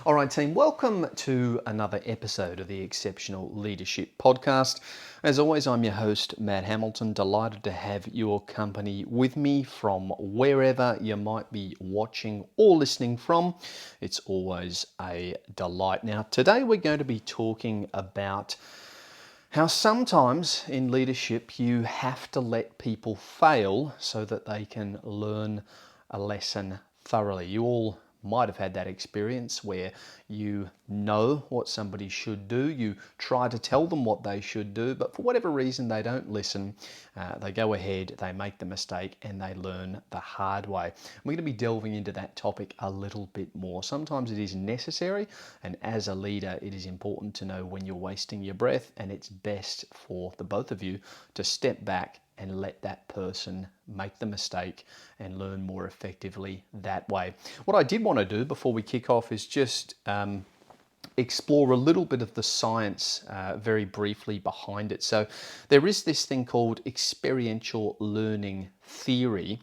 All right, team, welcome to another episode of the Exceptional Leadership Podcast. As always, I'm your host, Matt Hamilton. Delighted to have your company with me from wherever you might be watching or listening from. It's always a delight. Now, today we're going to be talking about how sometimes in leadership you have to let people fail so that they can learn a lesson thoroughly. You all might have had that experience where you know what somebody should do, you try to tell them what they should do, but for whatever reason they don't listen. They go ahead, they make the mistake, and they learn the hard way. We're going to be delving into that topic a little bit more. Sometimes it is necessary, and as a leader it is important to know when you're wasting your breath, and it's best for the both of you to step back and let that person make the mistake and learn more effectively that way. What I did want to do before we kick off is just explore a little bit of the science very briefly behind it. So there is this thing called experiential learning theory,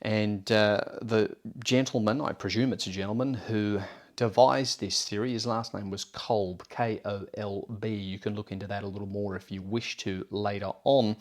and the gentleman, I presume it's a gentleman, who devised this theory, his last name was Kolb, K-O-L-B. You can look into that a little more if you wish to later on.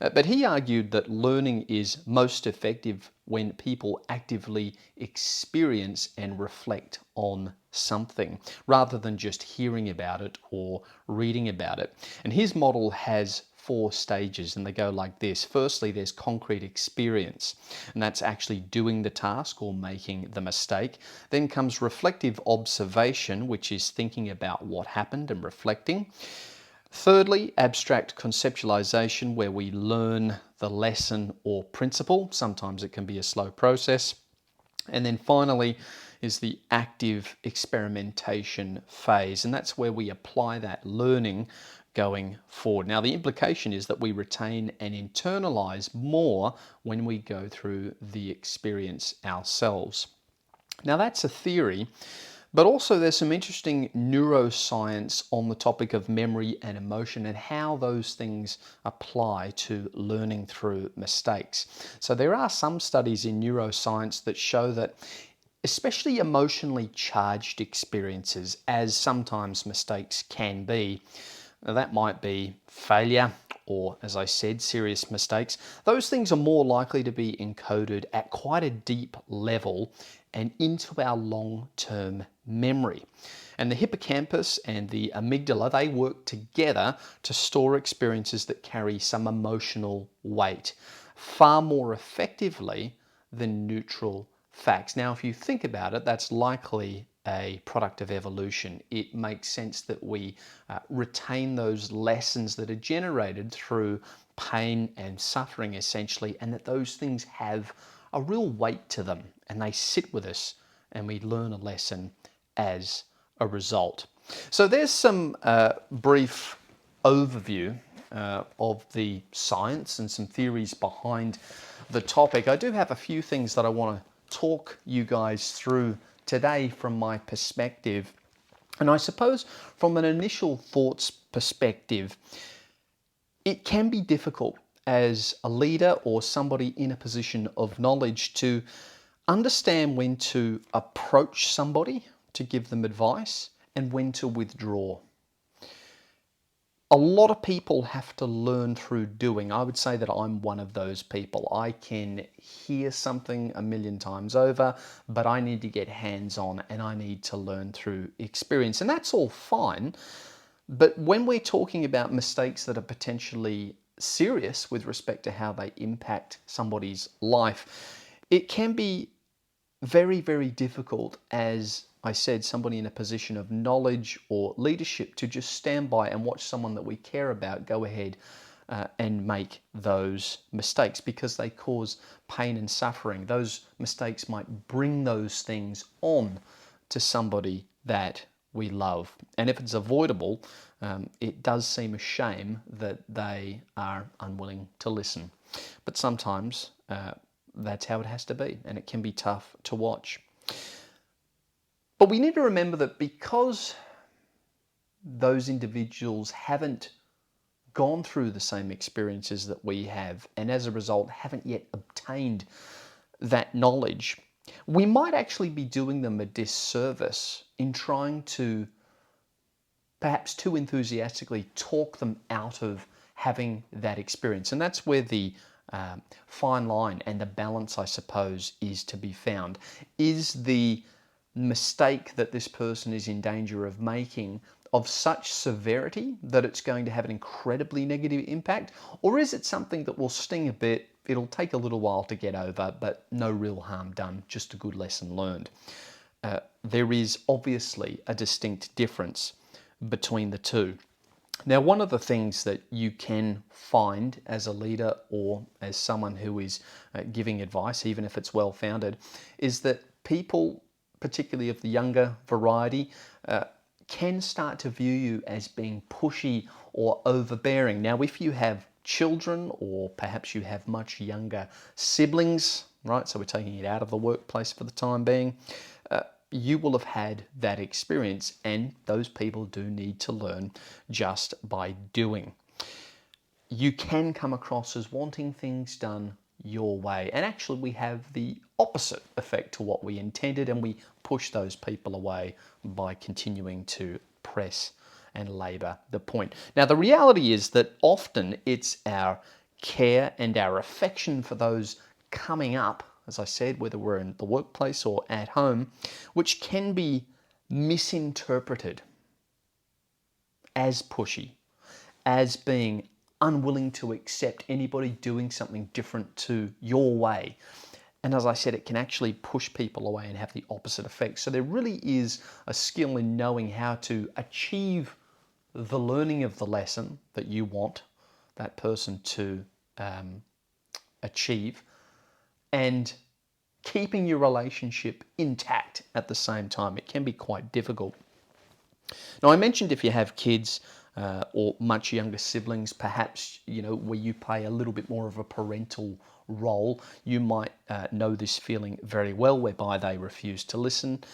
But he argued that learning is most effective when people actively experience and reflect on something rather than just hearing about it or reading about it. And his model has 4 stages, and they go like this. Firstly, there's concrete experience, and that's actually doing the task or making the mistake. Then comes reflective observation, which is thinking about what happened and reflecting. Thirdly, abstract conceptualization, where we learn the lesson or principle. Sometimes it can be a slow process. And then finally is the active experimentation phase, and that's where we apply that learning going forward. Now, the implication is that we retain and internalize more when we go through the experience ourselves. Now, that's a theory, but also there's some interesting neuroscience on the topic of memory and emotion and how those things apply to learning through mistakes. So there are some studies in neuroscience that show that especially emotionally charged experiences, as sometimes mistakes can be, that might be failure or, as I said, serious mistakes. Those things are more likely to be encoded at quite a deep level and into our long-term memory. And the hippocampus and the amygdala, they work together to store experiences that carry some emotional weight far more effectively than neutral facts. Now, if you think about it, that's likely a product of evolution. It makes sense that we retain those lessons that are generated through pain and suffering, essentially, and that those things have a real weight to them and they sit with us and we learn a lesson as a result. So there's some brief overview of the science and some theories behind the topic. I do have a few things that I want to talk you guys through today from my perspective. And I suppose from an initial thoughts perspective, it can be difficult as a leader or somebody in a position of knowledge to understand when to approach somebody to give them advice and when to withdraw. A lot of people have to learn through doing. I would say that I'm one of those people. I can hear something a million times over, but I need to get hands-on and I need to learn through experience. And that's all fine. But when we're talking about mistakes that are potentially serious with respect to how they impact somebody's life, it can be very, very difficult, as I said, somebody in a position of knowledge or leadership to just stand by and watch someone that we care about go ahead and make those mistakes because they cause pain and suffering. Those mistakes might bring those things on to somebody that we love. And if it's avoidable, it does seem a shame that they are unwilling to listen. But sometimes that's how it has to be, and it can be tough to watch. But we need to remember that because those individuals haven't gone through the same experiences that we have, and as a result haven't yet obtained that knowledge, we might actually be doing them a disservice in trying to perhaps too enthusiastically talk them out of having that experience. And that's where the fine line and the balance, I suppose, is to be found. Is the mistake that this person is in danger of making of such severity that it's going to have an incredibly negative impact? Or is it something that will sting a bit, it'll take a little while to get over, but no real harm done, just a good lesson learned? There is obviously a distinct difference between the two. Now, one of the things that you can find as a leader or as someone who is giving advice, even if it's well founded, is that people, particularly of the younger variety, can start to view you as being pushy or overbearing. Now, if you have children or perhaps you have much younger siblings, right, so we're taking it out of the workplace for the time being, you will have had that experience, and those people do need to learn just by doing. You can come across as wanting things done your way, and actually we have the opposite effect to what we intended, and we push those people away by continuing to press and labour the point. Now, the reality is that often it's our care and our affection for those coming up, as I said, whether we're in the workplace or at home, which can be misinterpreted as pushy, as being unwilling to accept anybody doing something different to your way. And as I said, it can actually push people away and have the opposite effect. So there really is a skill in knowing how to achieve the learning of the lesson that you want that person to achieve, and keeping your relationship intact at the same time. It can be quite difficult. Now, I mentioned if you have kids or much younger siblings, perhaps, where you play a little bit more of a parental role, you might know this feeling very well, whereby they refuse to listen.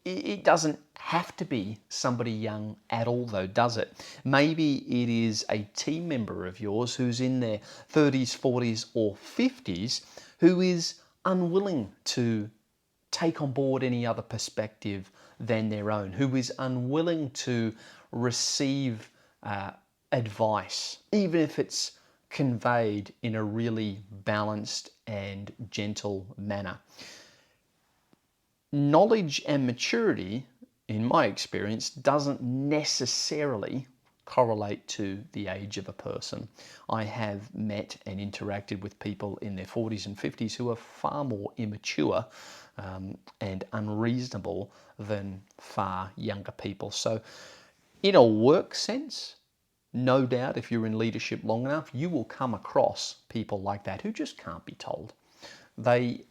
It doesn't have to be somebody young at all, though, does it? Maybe it is a team member of yours who's in their 30s, 40s, or 50s who is unwilling to take on board any other perspective than their own, who is unwilling to receive advice, even if it's conveyed in a really balanced and gentle manner. Knowledge and maturity, in my experience, doesn't necessarily correlate to the age of a person. I have met and interacted with people in their 40s and 50s who are far more immature and unreasonable than far younger people. So in a work sense, no doubt if you're in leadership long enough, you will come across people like that who just can't be told. They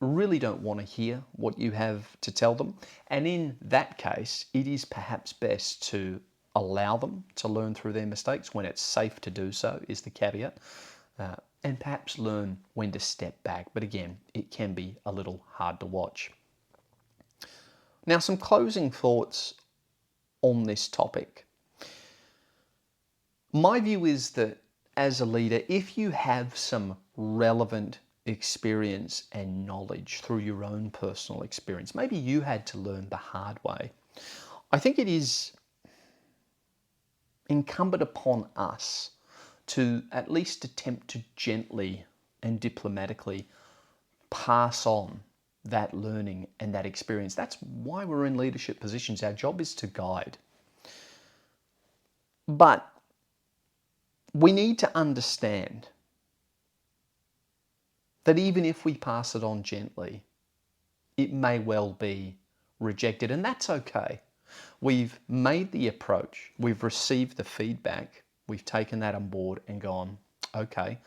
really don't want to hear what you have to tell them. And in that case, it is perhaps best to allow them to learn through their mistakes when it's safe to do so, is the caveat, and perhaps learn when to step back. But again, it can be a little hard to watch. Now, some closing thoughts on this topic. My view is that as a leader, if you have some relevant experience and knowledge through your own personal experience, maybe you had to learn the hard way, I think it is incumbent upon us to at least attempt to gently and diplomatically pass on that learning and that experience. That's why we're in leadership positions. Our job is to guide. But we need to understand that even if we pass it on gently, it may well be rejected, and that's okay. We've made the approach, we've received the feedback, we've taken that on board and gone, okay,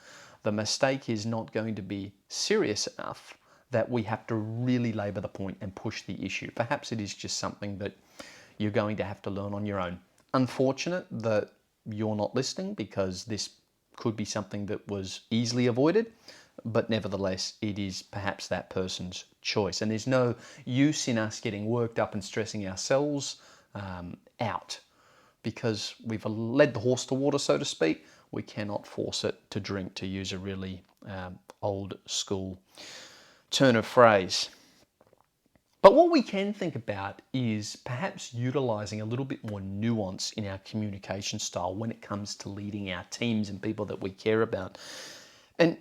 the mistake is not going to be serious enough that we have to really labour the point and push the issue. Perhaps it is just something that you're going to have to learn on your own. Unfortunate that you're not listening, because this could be something that was easily avoided, but nevertheless, it is perhaps that person's choice. And there's no use in us getting worked up and stressing ourselves out, because we've led the horse to water, so to speak. We cannot force it to drink, to use a really old school turn of phrase. But what we can think about is perhaps utilizing a little bit more nuance in our communication style when it comes to leading our teams and people that we care about. And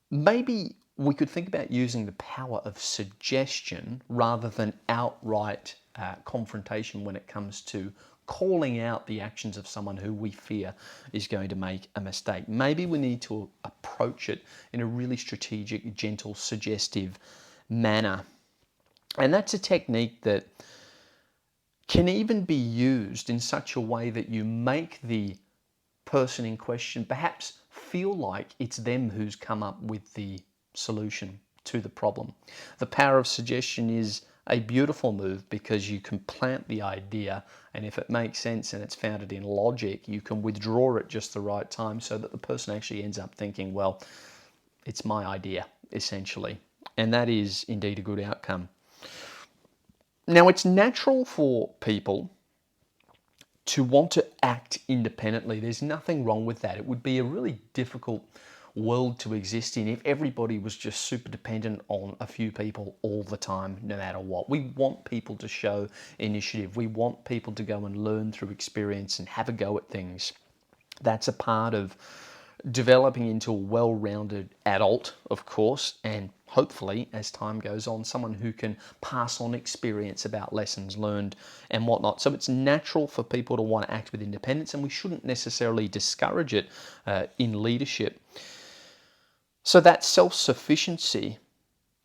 maybe we could think about using the power of suggestion rather than outright confrontation when it comes to calling out the actions of someone who we fear is going to make a mistake. Maybe we need to approach it in a really strategic, gentle, suggestive manner. And that's a technique that can even be used in such a way that you make the person in question perhaps feel like it's them who's come up with the solution to the problem. The power of suggestion is a beautiful move because you can plant the idea, and if it makes sense and it's founded in logic, you can withdraw it just the right time so that the person actually ends up thinking, well, it's my idea, essentially. And that is indeed a good outcome. Now, it's natural for people to want to act independently. There's nothing wrong with that. It would be a really difficult world to exist in if everybody was just super dependent on a few people all the time, no matter what. We want people to show initiative. We want people to go and learn through experience and have a go at things. That's a part of developing into a well-rounded adult, of course, and hopefully, as time goes on, someone who can pass on experience about lessons learned and whatnot. So it's natural for people to want to act with independence, and we shouldn't necessarily discourage it in leadership. So that self-sufficiency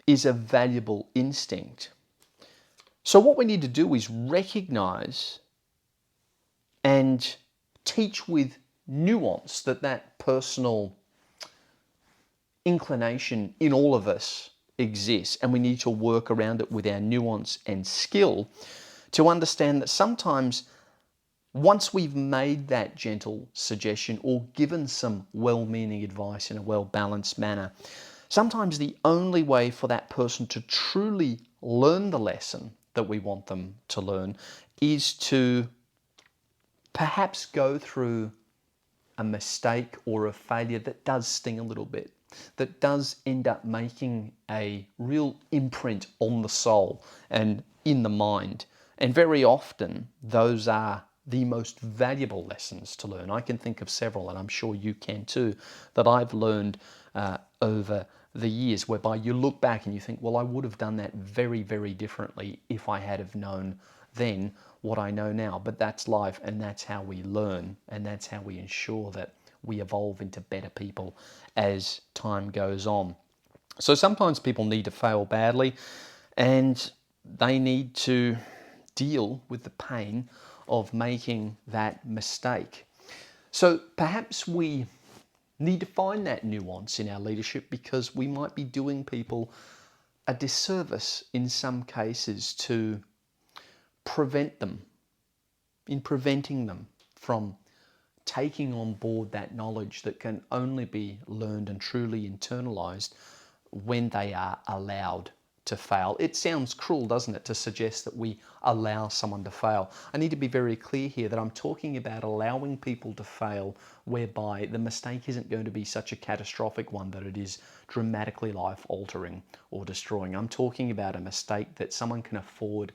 is a valuable instinct. So what we need to do is recognize and teach with nuance that personal inclination in all of us exists, and we need to work around it with our nuance and skill to understand that sometimes once we've made that gentle suggestion or given some well-meaning advice in a well-balanced manner, sometimes the only way for that person to truly learn the lesson that we want them to learn is to perhaps go through a mistake or a failure that does sting a little bit, that does end up making a real imprint on the soul and in the mind. And very often, those are the most valuable lessons to learn. I can think of several, and I'm sure you can too, that I've learned over the years, whereby you look back and you think, well, I would have done that very, very differently if I had have known then what I know now. But that's life, and that's how we learn, and that's how we ensure that we evolve into better people as time goes on. So sometimes people need to fail badly, and they need to deal with the pain of making that mistake. So perhaps we need to find that nuance in our leadership, because we might be doing people a disservice in some cases to preventing them from taking on board that knowledge that can only be learned and truly internalized when they are allowed to fail. It sounds cruel, doesn't it, to suggest that we allow someone to fail. I need to be very clear here that I'm talking about allowing people to fail whereby the mistake isn't going to be such a catastrophic one that it is dramatically life-altering or destroying. I'm talking about a mistake that someone can afford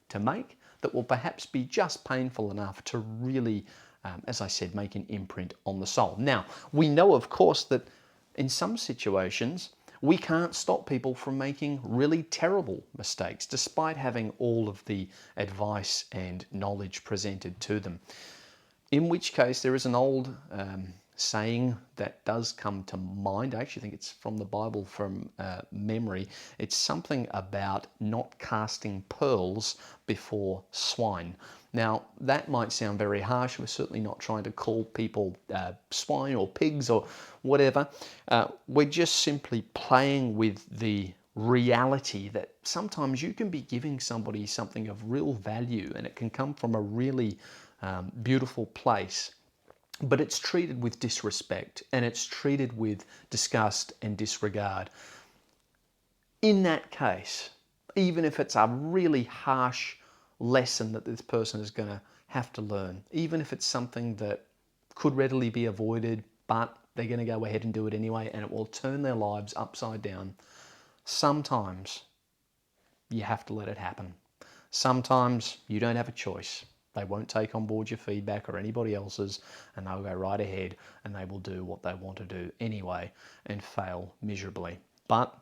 to make that will perhaps be just painful enough to really, as I said, make an imprint on the soul. Now, we know, of course, that in some situations, we can't stop people from making really terrible mistakes, despite having all of the advice and knowledge presented to them. In which case, there is an old saying that does come to mind. I actually think it's from the Bible from memory. It's something about not casting pearls before swine. Now, that might sound very harsh. We're certainly not trying to call people swine or pigs or whatever. We're just simply playing with the reality that sometimes you can be giving somebody something of real value, and it can come from a really beautiful place, but it's treated with disrespect, and it's treated with disgust and disregard. In that case, even if it's a really harsh lesson that this person is going to have to learn, even if it's something that could readily be avoided, but they're going to go ahead and do it anyway, and it will turn their lives upside down, sometimes you have to let it happen. Sometimes you don't have a choice. They won't take on board your feedback or anybody else's, and they'll go right ahead and they will do what they want to do anyway and fail miserably. But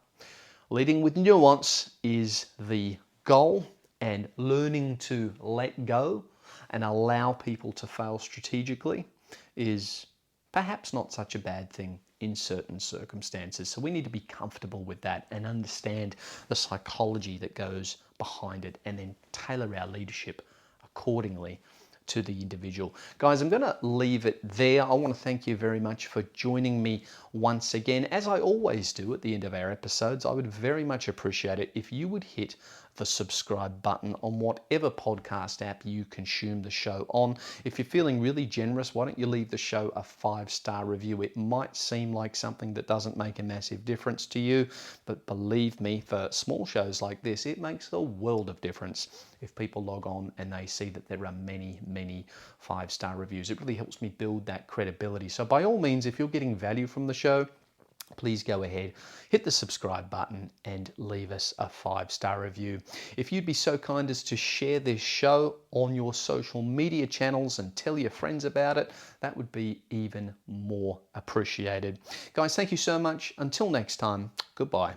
leading with nuance is the goal, and learning to let go and allow people to fail strategically is perhaps not such a bad thing in certain circumstances. So we need to be comfortable with that and understand the psychology that goes behind it, and then tailor our leadership accordingly to the individual. Guys, I'm going to leave it there. I want to thank you very much for joining me once again. As I always do at the end of our episodes, I would very much appreciate it if you would hit the subscribe button on whatever podcast app you consume the show on. If you're feeling really generous, why don't you leave the show a 5-star review? It might seem like something that doesn't make a massive difference to you, but believe me, for small shows like this, it makes a world of difference if people log on and they see that there are many 5-star reviews. It really helps me build that credibility. So by all means, if you're getting value from the show, please go ahead, hit the subscribe button and leave us a 5-star review. If you'd be so kind as to share this show on your social media channels and tell your friends about it, that would be even more appreciated. Guys, thank you so much. Until next time, goodbye.